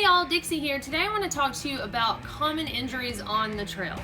Hey y'all, Dixie here. Today I want to talk to you about common injuries on the trail.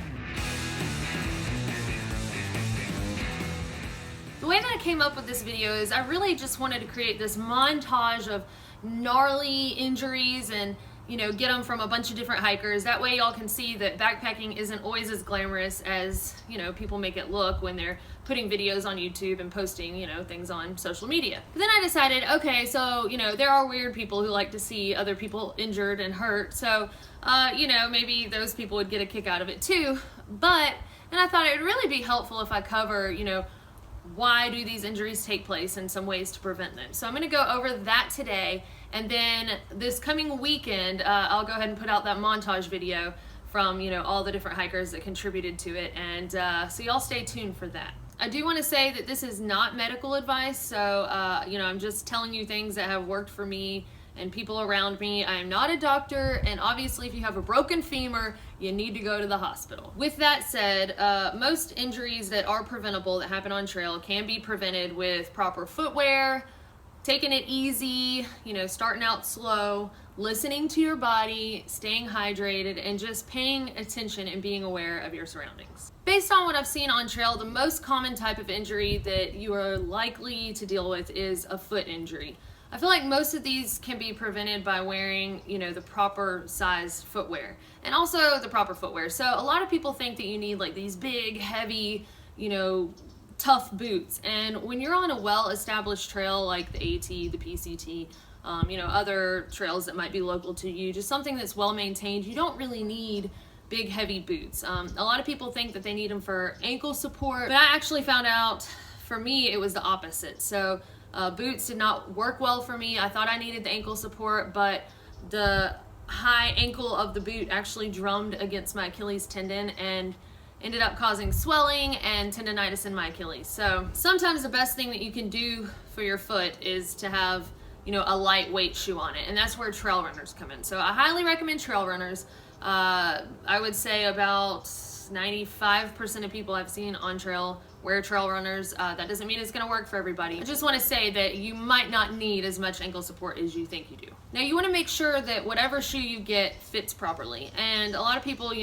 The way that I came up with this video is I really just wanted to create this montage of gnarly injuries and get them from a bunch of different hikers. That way y'all can see that backpacking isn't always as glamorous as people make it look when they're putting videos on YouTube and posting things on social media. But then I decided, okay, so there are weird people who like to see other people injured and hurt, so maybe those people would get a kick out of it too. And I thought it would really be helpful if I cover why do these injuries take place and some ways to prevent them. So I'm going to go over that today, and then this coming weekend I'll go ahead and put out that montage video from all the different hikers that contributed to it, and so y'all stay tuned for that. I do want to say that this is not medical advice, so I'm just telling you things that have worked for me and people around me. I am not a doctor, and obviously if you have a broken femur, you need to go to the hospital. With that said, most injuries that are preventable that happen on trail can be prevented with proper footwear, taking it easy, starting out slow, listening to your body, staying hydrated, and just paying attention and being aware of your surroundings. Based on what I've seen on trail, the most common type of injury that you are likely to deal with is a foot injury. I feel like most of these can be prevented by wearing, the proper size footwear and also the proper footwear. So a lot of people think that you need like these big, heavy, tough boots. And when you're on a well-established trail like the AT, the PCT, other trails that might be local to you, just something that's well-maintained, you don't really need big, heavy boots. A lot of people think that they need them for ankle support, but I actually found out for me it was the opposite. So boots did not work well for me. I thought I needed the ankle support, but the high ankle of the boot actually drummed against my Achilles tendon and ended up causing swelling and tendonitis in my Achilles. So sometimes the best thing that you can do for your foot is to have a lightweight shoe on it, and that's where trail runners come in. So I highly recommend trail runners. I would say about 95% of people I've seen on trail wear trail runners. That doesn't mean it's going to work for everybody. I just want to say that you might not need as much ankle support as you think you do. Now you want to make sure that whatever shoe you get fits properly, and a lot of people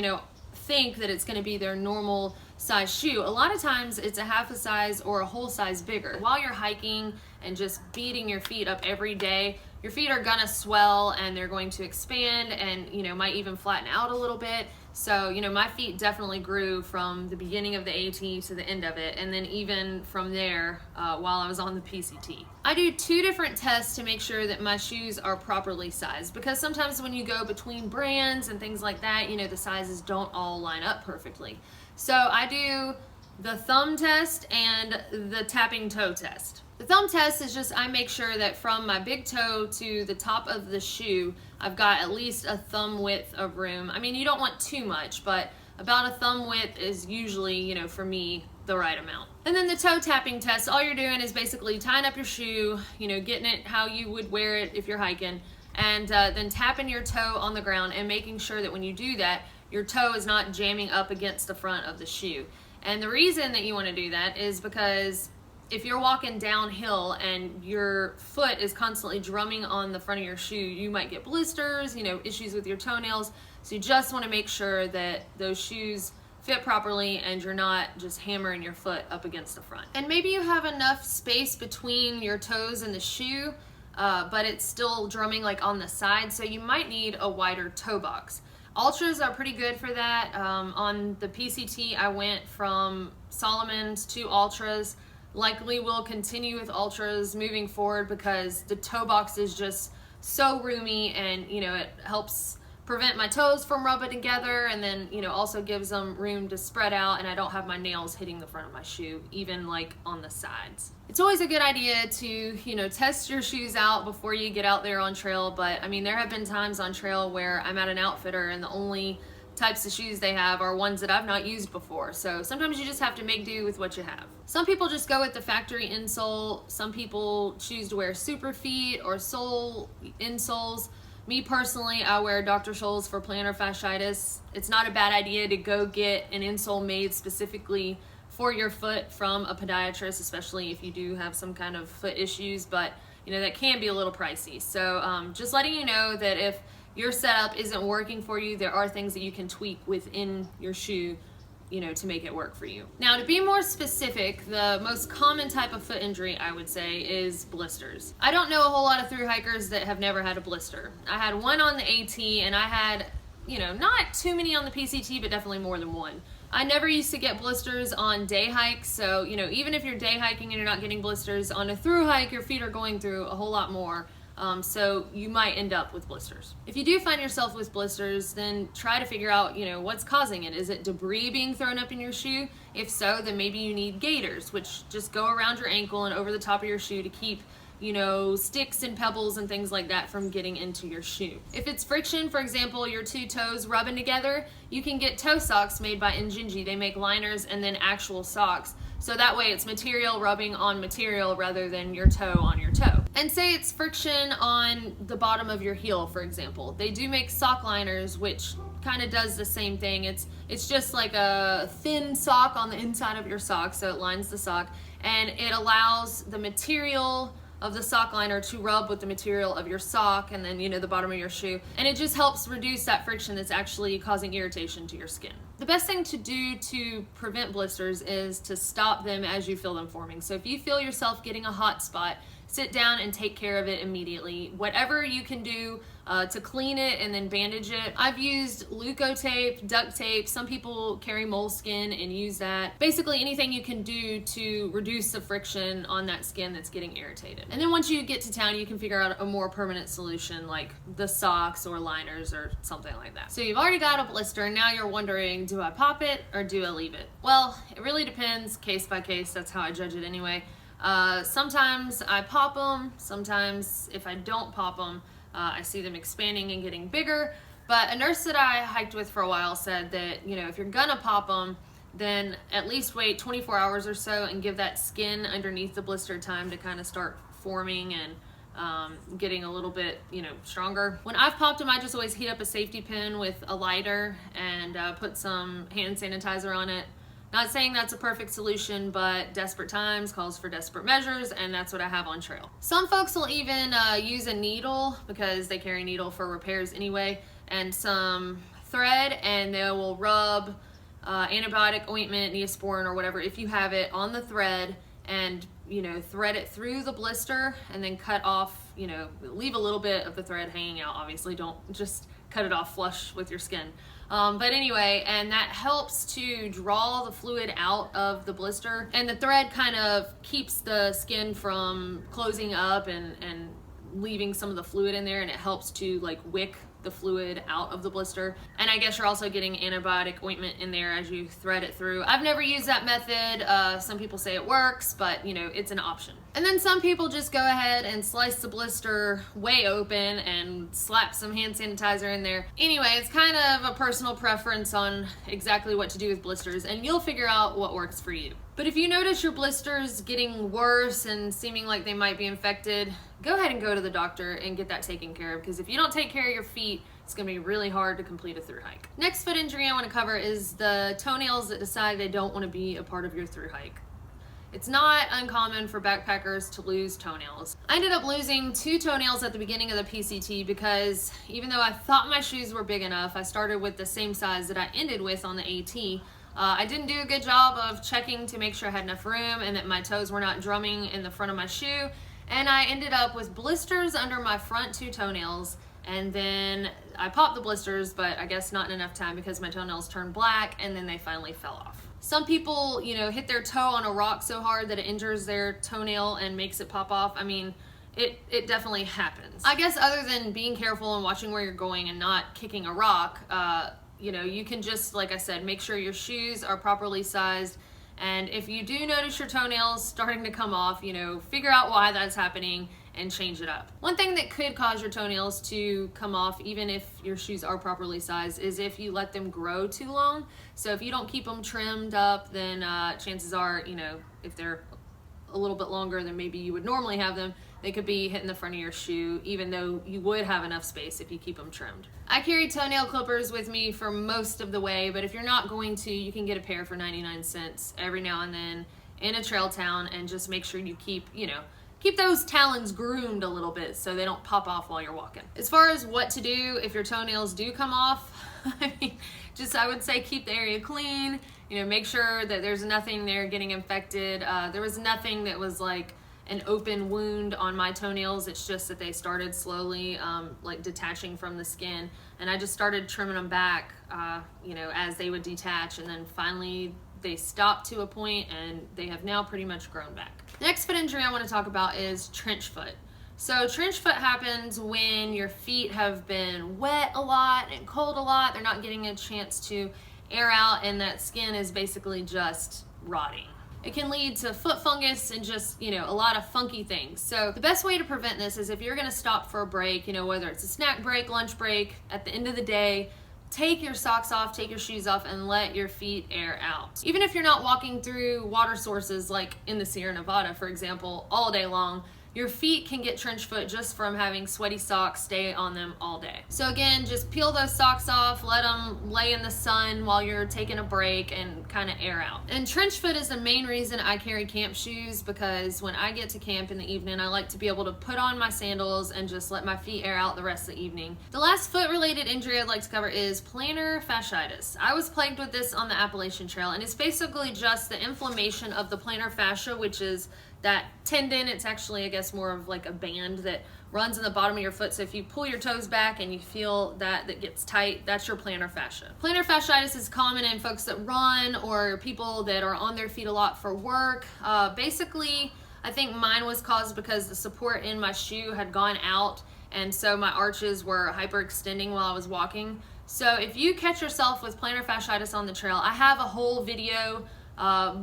think that it's going to be their normal size shoe. A lot of times it's a half a size or a whole size bigger. While you're hiking and just beating your feet up every day, your feet are gonna swell and they're going to expand and might even flatten out a little bit. So my feet definitely grew from the beginning of the AT to the end of it, and then even from there while I was on the PCT. I do 2 different tests to make sure that my shoes are properly sized, because sometimes when you go between brands and things like that, the sizes don't all line up perfectly. So I do the thumb test and the tapping toe test. The thumb test is just I make sure that from my big toe to the top of the shoe, I've got at least a thumb width of room. I mean, you don't want too much, but about a thumb width is usually, for me, the right amount. And then the toe tapping test, all you're doing is basically tying up your shoe, getting it how you would wear it if you're hiking, and then tapping your toe on the ground and making sure that when you do that, your toe is not jamming up against the front of the shoe. And the reason that you want to do that is because if you're walking downhill and your foot is constantly drumming on the front of your shoe, you might get blisters, issues with your toenails. So you just want to make sure that those shoes fit properly and you're not just hammering your foot up against the front. And maybe you have enough space between your toes and the shoe, but it's still drumming like on the side, so you might need a wider toe box. Ultras are pretty good for that. On the PCT, I went from Solomon's to Ultras. Likely will continue with Ultras moving forward because the toe box is just so roomy, and it helps prevent my toes from rubbing together, and then also gives them room to spread out, and I don't have my nails hitting the front of my shoe, even like on the sides. It's always a good idea to test your shoes out before you get out there on trail, but I mean there have been times on trail where I'm at an outfitter and the only types of shoes they have are ones that I've not used before. So sometimes you just have to make do with what you have. Some people just go with the factory insole. Some people choose to wear super feet or sole insoles. Me personally, I wear Dr. Scholl's for plantar fasciitis. It's not a bad idea to go get an insole made specifically for your foot from a podiatrist, especially if you do have some kind of foot issues, but that can be a little pricey. So just letting you know that if your setup isn't working for you, there are things that you can tweak within your shoe, to make it work for you. Now, to be more specific, the most common type of foot injury, I would say, is blisters. I don't know a whole lot of thru hikers that have never had a blister. I had one on the AT, and I had, not too many on the PCT, but definitely more than one. I never used to get blisters on day hikes, so, even if you're day hiking and you're not getting blisters, on a thru hike, your feet are going through a whole lot more. So you might end up with blisters. If you do find yourself with blisters, then try to figure out, what's causing it. Is it debris being thrown up in your shoe? If so, then maybe you need gaiters, which just go around your ankle and over the top of your shoe to keep, sticks and pebbles and things like that from getting into your shoe. If it's friction, for example, your two toes rubbing together, you can get toe socks made by Injinji. They make liners and then actual socks. So that way it's material rubbing on material rather than your toe on your toe. And say it's friction on the bottom of your heel, for example. They do make sock liners, which kind of does the same thing. It's just like a thin sock on the inside of your sock, so it lines the sock, and it allows the material of the sock liner to rub with the material of your sock and then, the bottom of your shoe. And it just helps reduce that friction that's actually causing irritation to your skin. The best thing to do to prevent blisters is to stop them as you feel them forming. So if you feel yourself getting a hot spot, sit down and take care of it immediately. Whatever you can do to clean it and then bandage it. I've used Leuko tape, duct tape. Some people carry moleskin and use that. Basically anything you can do to reduce the friction on that skin that's getting irritated. And then once you get to town, you can figure out a more permanent solution like the socks or liners or something like that. So you've already got a blister and now you're wondering, do I pop it or do I leave it? Well, it really depends case by case. That's how I judge it anyway. Sometimes I pop them, sometimes if I don't pop them, I see them expanding and getting bigger. But a nurse that I hiked with for a while said that, if you're gonna pop them, then at least wait 24 hours or so and give that skin underneath the blister time to kind of start forming and getting a little bit, stronger. When I've popped them, I just always heat up a safety pin with a lighter and put some hand sanitizer on it. Not saying that's a perfect solution, but desperate times calls for desperate measures, and that's what I have on trail. Some folks will even use a needle because they carry a needle for repairs anyway, and some thread, and they will rub antibiotic ointment, Neosporin, or whatever, if you have it, on the thread, and thread it through the blister, and then cut off, leave a little bit of the thread hanging out. Obviously, don't just cut it off flush with your skin. But anyway, and that helps to draw the fluid out of the blister, and the thread kind of keeps the skin from closing up and leaving some of the fluid in there, and it helps to like wick the fluid out of the blister. And I guess you're also getting antibiotic ointment in there as you thread it through. I've never used that method. Some people say it works, but it's an option. And then some people just go ahead and slice the blister way open and slap some hand sanitizer in there. Anyway, it's kind of a personal preference on exactly what to do with blisters, and you'll figure out what works for you. But if you notice your blisters getting worse and seeming like they might be infected, go ahead and go to the doctor and get that taken care of, because if you don't take care of your feet, it's going to be really hard to complete a thru hike. Next foot injury I want to cover is the toenails that decide they don't want to be a part of your thru hike. It's not uncommon for backpackers to lose toenails. I ended up losing 2 toenails at the beginning of the PCT because even though I thought my shoes were big enough, I started with the same size that I ended with on the AT. I didn't do a good job of checking to make sure I had enough room and that my toes were not drumming in the front of my shoe, and I ended up with blisters under my front 2 toenails. And then I popped the blisters, but I guess not in enough time because my toenails turned black and then they finally fell off. Some people, hit their toe on a rock so hard that it injures their toenail and makes it pop off. I mean, it definitely happens. I guess other than being careful and watching where you're going and not kicking a rock, you can just, like I said, make sure your shoes are properly sized. And if you do notice your toenails starting to come off, figure out why that's happening and change it up. One thing that could cause your toenails to come off, even if your shoes are properly sized, is if you let them grow too long. So if you don't keep them trimmed up, then chances are, if they're a little bit longer than maybe you would normally have them, they could be hitting the front of your shoe, even though you would have enough space if you keep them trimmed. I carry toenail clippers with me for most of the way, but if you're not going to, you can get a pair for 99 cents every now and then in a trail town, and just make sure you keep, keep those talons groomed a little bit so they don't pop off while you're walking. As far as what to do if your toenails do come off, I mean, I would say keep the area clean, you know, make sure that there's nothing there getting infected. There was nothing that was like an open wound on my toenails. It's just that they started slowly like detaching from the skin, and I just started trimming them back, you know, as they would detach, and then finally they stopped to a point and they have now pretty much grown back. The next foot injury I want to talk about is trench foot. So trench foot happens when your feet have been wet a lot and cold a lot. They're not getting a chance to air out, and that skin is basically just rotting. It can lead to foot fungus and just, you know, a lot of funky things. So the best way to prevent this is if you're gonna stop for a break, you know, whether it's a snack break, lunch break, at the end of the day, take your socks off, take your shoes off, and let your feet air out. Even if you're not walking through water sources like in the Sierra Nevada, for example, all day long, your feet can get trench foot just from having sweaty socks stay on them all day. So again, just peel those socks off, let them lay in the sun while you're taking a break and kind of air out. And trench foot is the main reason I carry camp shoes, because when I get to camp in the evening, I like to be able to put on my sandals and just let my feet air out the rest of the evening. The last foot-related injury I'd like to cover is plantar fasciitis. I was plagued with this on the Appalachian Trail, and it's basically just the inflammation of the plantar fascia, which is that tendon. It's actually, I guess, more of like a band that runs in the bottom of your foot. So if you pull your toes back and you feel that gets tight, that's your plantar fascia. Plantar fasciitis is common in folks that run or people that are on their feet a lot for work. Basically, I think mine was caused because the support in my shoe had gone out, and so my arches were hyperextending while I was walking. So if you catch yourself with plantar fasciitis on the trail, I have a whole video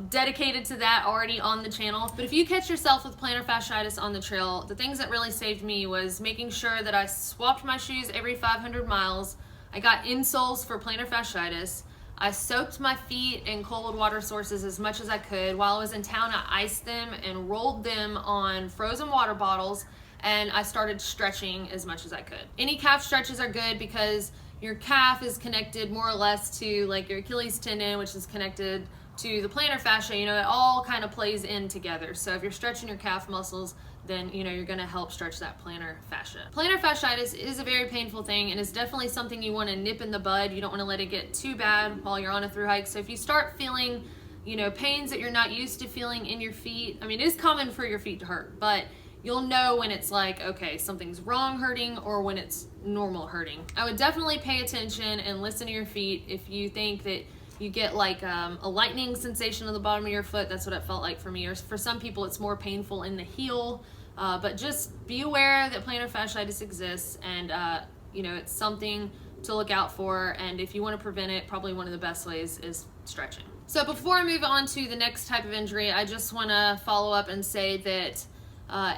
dedicated to that already on the channel. But if you catch yourself with plantar fasciitis on the trail, the things that really saved me was making sure that I swapped my shoes every 500 miles. I got insoles for plantar fasciitis. I soaked my feet in cold water sources as much as I could. While I was in town, I iced them and rolled them on frozen water bottles, and I started stretching as much as I could. Any calf stretches are good because your calf is connected more or less to like your Achilles tendon, which is connected to the plantar fascia. You know, it all kind of plays in together. So if you're stretching your calf muscles, then you know you're going to help stretch that plantar fascia. Plantar fasciitis is a very painful thing, and it's definitely something you want to nip in the bud. You don't want to let it get too bad while you're on a thru hike. So if you start feeling, you know, pains that you're not used to feeling in your feet, I mean, it is common for your feet to hurt, but you'll know when it's like, okay, something's wrong hurting or when it's normal hurting. I would definitely pay attention and listen to your feet. If you think that you get like a lightning sensation on the bottom of your foot, that's what it felt like for me. Or for some people, it's more painful in the heel. But just be aware that plantar fasciitis exists, and you know, it's something to look out for. And if you want to prevent it, probably one of the best ways is stretching. So before I move on to the next type of injury, I just want to follow up and say that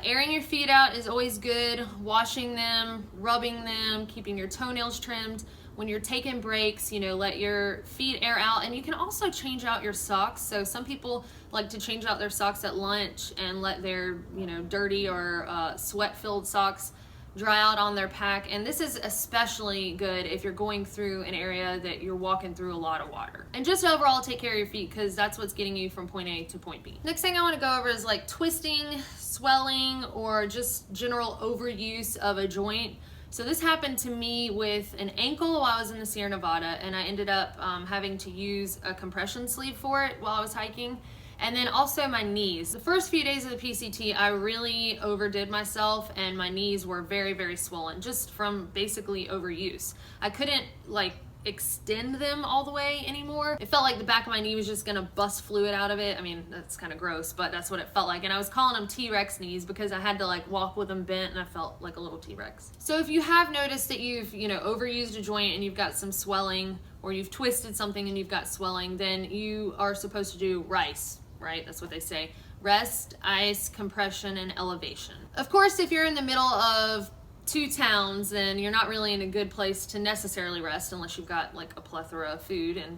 airing your feet out is always good. Washing them, rubbing them, keeping your toenails trimmed. When you're taking breaks, you know, let your feet air out, and you can also change out your socks. So some people like to change out their socks at lunch and let their, you know, dirty or sweat-filled socks dry out on their pack. And this is especially good if you're going through an area that you're walking through a lot of water. And just overall, take care of your feet, because that's what's getting you from point A to point B. Next thing I want to go over is like twisting, swelling, or just general overuse of a joint. So this happened to me with an ankle while I was in the Sierra Nevada, and I ended up having to use a compression sleeve for it while I was hiking. And then also my knees. The first few days of the PCT, I really overdid myself, and my knees were very, very swollen just from basically overuse. I couldn't like extend them all the way anymore. It felt like the back of my knee was just gonna bust fluid out of it. I mean, that's kind of gross, but that's what it felt like. And I was calling them T-Rex knees because I had to like walk with them bent, and I felt like a little T-Rex. So if you have noticed that you've, you know, overused a joint and you've got some swelling, or you've twisted something and you've got swelling, then you are supposed to do RICE, right? That's what they say. Rest, ice, compression, and elevation. Of course, if you're in the middle of two towns, then you're not really in a good place to necessarily rest unless you've got like a plethora of food, and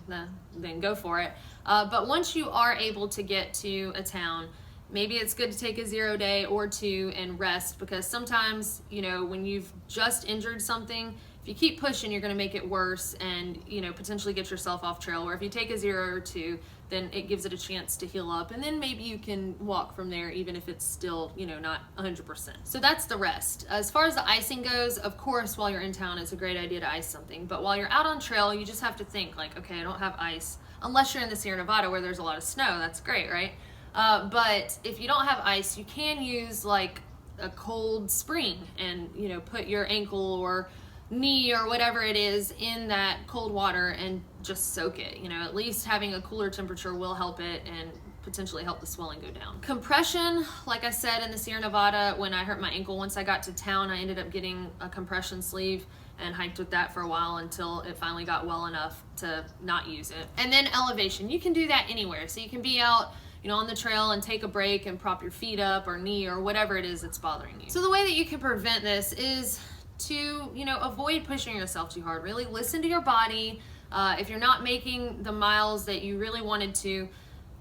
then go for it. But once you are able to get to a town, maybe it's good to take a 0 day or 2 and rest, because sometimes, you know, when you've just injured something, if you keep pushing, you're going to make it worse and, you know, potentially get yourself off trail. Where if you take a 0 or 2, then it gives it a chance to heal up, and then maybe you can walk from there, even if it's still, you know, not 100%. So that's the rest. As far as the icing goes, of course, while you're in town, it's a great idea to ice something. But while you're out on trail, you just have to think like, okay, I don't have ice. Unless you're in the Sierra Nevada where there's a lot of snow, that's great, right? But if you don't have ice, you can use like a cold spring and, you know, put your ankle or knee or whatever it is in that cold water and just soak it. You know, at least having a cooler temperature will help it and potentially help the swelling go down. Compression, like I said, in the Sierra Nevada, when I hurt my ankle, once I got to town, I ended up getting a compression sleeve and hiked with that for a while until it finally got well enough to not use it. And then elevation, you can do that anywhere. So you can be out, you know, on the trail and take a break and prop your feet up or knee or whatever it is that's bothering you. So the way that you can prevent this is to, you know, avoid pushing yourself too hard. Really listen to your body. If you're not making the miles that you really wanted to,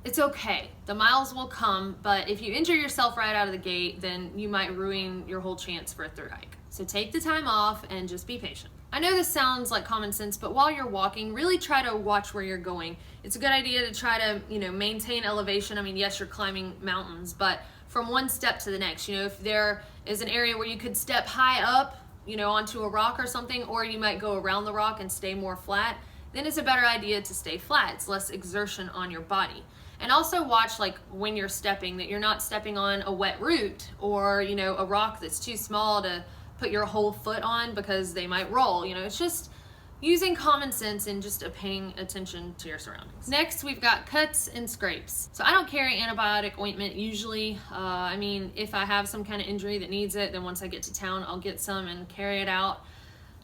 it's okay. The miles will come, but if you injure yourself right out of the gate, then you might ruin your whole chance for a thru hike. So take the time off and just be patient. I know this sounds like common sense, but while you're walking, really try to watch where you're going. It's a good idea to try to, you know, maintain elevation. I mean, yes, you're climbing mountains, but from one step to the next. You know, if there is an area where you could step high up, you know, onto a rock or something, or you might go around the rock and stay more flat, then it's a better idea to stay flat. It's less exertion on your body. And also watch, like, when you're stepping, that you're not stepping on a wet root or, you know, a rock that's too small to put your whole foot on because they might roll. You know, it's just using common sense and just paying attention to your surroundings. Next, we've got cuts and scrapes. So I don't carry antibiotic ointment usually. I mean, if I have some kind of injury that needs it, then once I get to town, I'll get some and carry it out.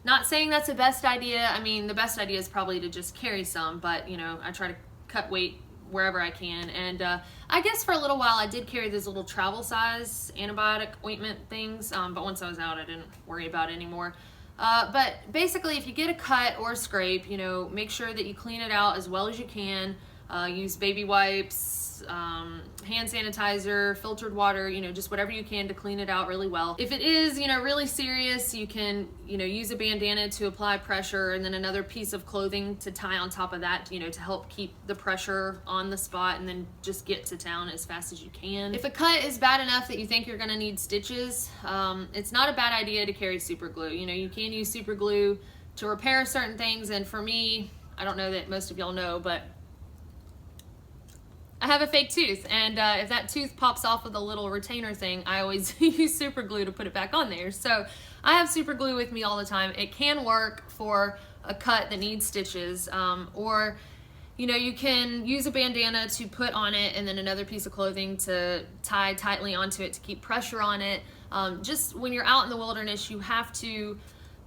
Not saying that's the best idea. I mean, the best idea is probably to just carry some, but, you know, I try to cut weight wherever I can. And I guess for a little while I did carry those little travel size antibiotic ointment things, but once I was out, I didn't worry about it anymore. But basically, if you get a cut or a scrape, you know, make sure that you clean it out as well as you can. Use baby wipes, hand sanitizer, filtered water, you know, just whatever you can to clean it out really well. If it is, you know, really serious, you can, you know, use a bandana to apply pressure and then another piece of clothing to tie on top of that, you know, to help keep the pressure on the spot, and then just get to town as fast as you can. If a cut is bad enough that you think you're gonna need stitches, it's not a bad idea to carry super glue. You know, you can use super glue to repair certain things, and for me, I don't know that most of y'all know, but I have a fake tooth, and if that tooth pops off with a little retainer thing, I always use super glue to put it back on there. So I have super glue with me all the time. It can work for a cut that needs stitches, or, you know, you can use a bandana to put on it and then another piece of clothing to tie tightly onto it to keep pressure on it. Just when you're out in the wilderness, you have to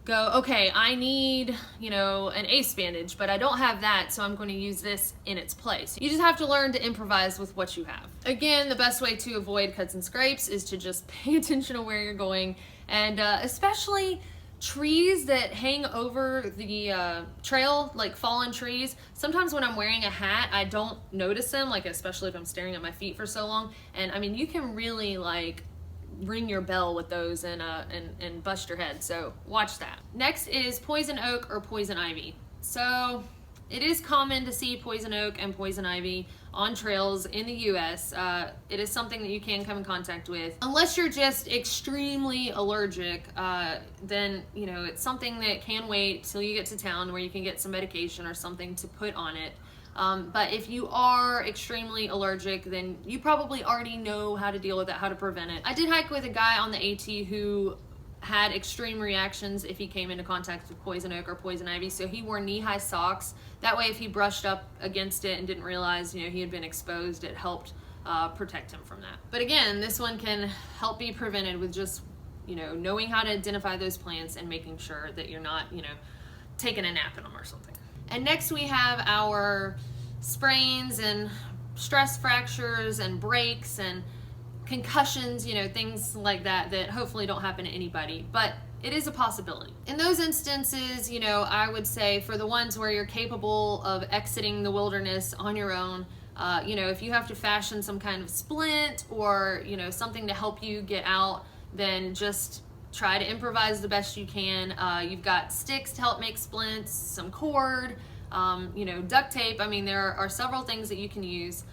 go, okay, I need, you know, an ace bandage, but I don't have that, so I'm going to use this in its place. You just have to learn to improvise with what you have. Again, the best way to avoid cuts and scrapes is to just pay attention to where you're going, and especially trees that hang over the trail, like fallen trees. Sometimes when I'm wearing a hat, I don't notice them, like especially if I'm staring at my feet for so long, and I mean, you can really like ring your bell with those and bust your head, so watch that. Next is poison oak or poison ivy. So it is common to see poison oak and poison ivy on trails in the US. It is something that you can come in contact with. Unless you're just extremely allergic, then, you know, it's something that can wait till you get to town where you can get some medication or something to put on it. But if you are extremely allergic, then you probably already know how to deal with it, how to prevent it. I did hike with a guy on the AT who had extreme reactions if he came into contact with poison oak or poison ivy, so he wore knee-high socks. That way, if he brushed up against it and didn't realize, you know, he had been exposed, it helped protect him from that. But again, this one can help be prevented with just, you know, knowing how to identify those plants and making sure that you're not, you know, taking a nap in them or something. And next we have our sprains and stress fractures and breaks and concussions, you know, things like that that hopefully don't happen to anybody, but it is a possibility. In those instances, you know, I would say for the ones where you're capable of exiting the wilderness on your own, you know, if you have to fashion some kind of splint or, you know, something to help you get out, then just try to improvise the best you can. You've got sticks to help make splints, some cord, you know, duct tape. I mean, there are several things that you can use.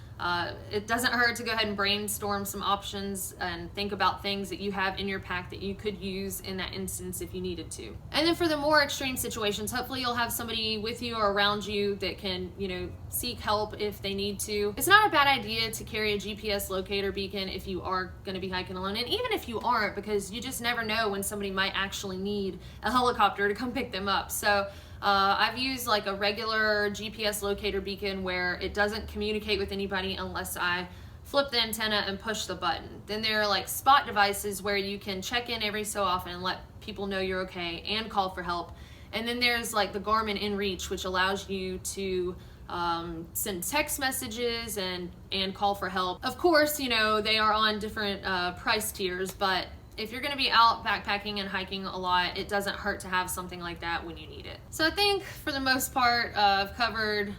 It doesn't hurt to go ahead and brainstorm some options and think about things that you have in your pack that you could use in that instance if you needed to. And then for the more extreme situations, hopefully you'll have somebody with you or around you that can, you know, seek help if they need to. It's not a bad idea to carry a GPS locator beacon if you are going to be hiking alone, and even if you aren't, because you just never know when somebody might actually need a helicopter to come pick them up. So I've used like a regular GPS locator beacon where it doesn't communicate with anybody unless I flip the antenna and push the button. Then there are like spot devices where you can check in every so often and let people know you're okay and call for help. And then there's like the Garmin InReach, which allows you to send text messages and call for help. Of course, you know, they are on different price tiers, but if you're going to be out backpacking and hiking a lot, it doesn't hurt to have something like that when you need it. So I think for the most part, I've covered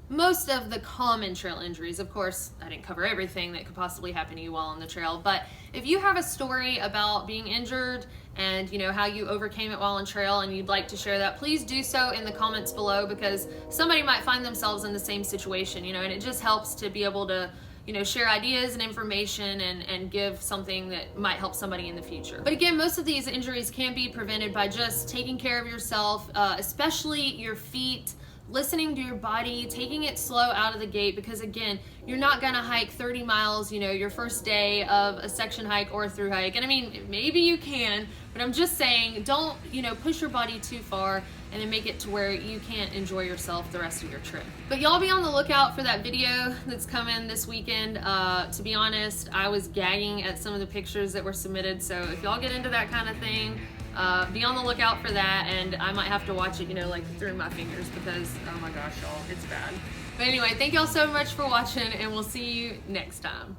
most of the common trail injuries. Of course, I didn't cover everything that could possibly happen to you while on the trail, but if you have a story about being injured and you know how you overcame it while on trail and you'd like to share that, please do so in the comments below, because somebody might find themselves in the same situation, you know, and it just helps to be able to, you know, share ideas and information and give something that might help somebody in the future. But again, most of these injuries can be prevented by just taking care of yourself, especially your feet, listening to your body, taking it slow out of the gate, because again, you're not gonna hike 30 miles, you know, your first day of a section hike or a through hike. And I mean, maybe you can, but I'm just saying, don't, you know, push your body too far and then make it to where you can't enjoy yourself the rest of your trip. But y'all be on the lookout for that video that's coming this weekend. To be honest, I was gagging at some of the pictures that were submitted, so if y'all get into that kind of thing, be on the lookout for that, and I might have to watch it, you know, like through my fingers, because oh my gosh, y'all, it's bad. But anyway, thank y'all so much for watching, and we'll see you next time.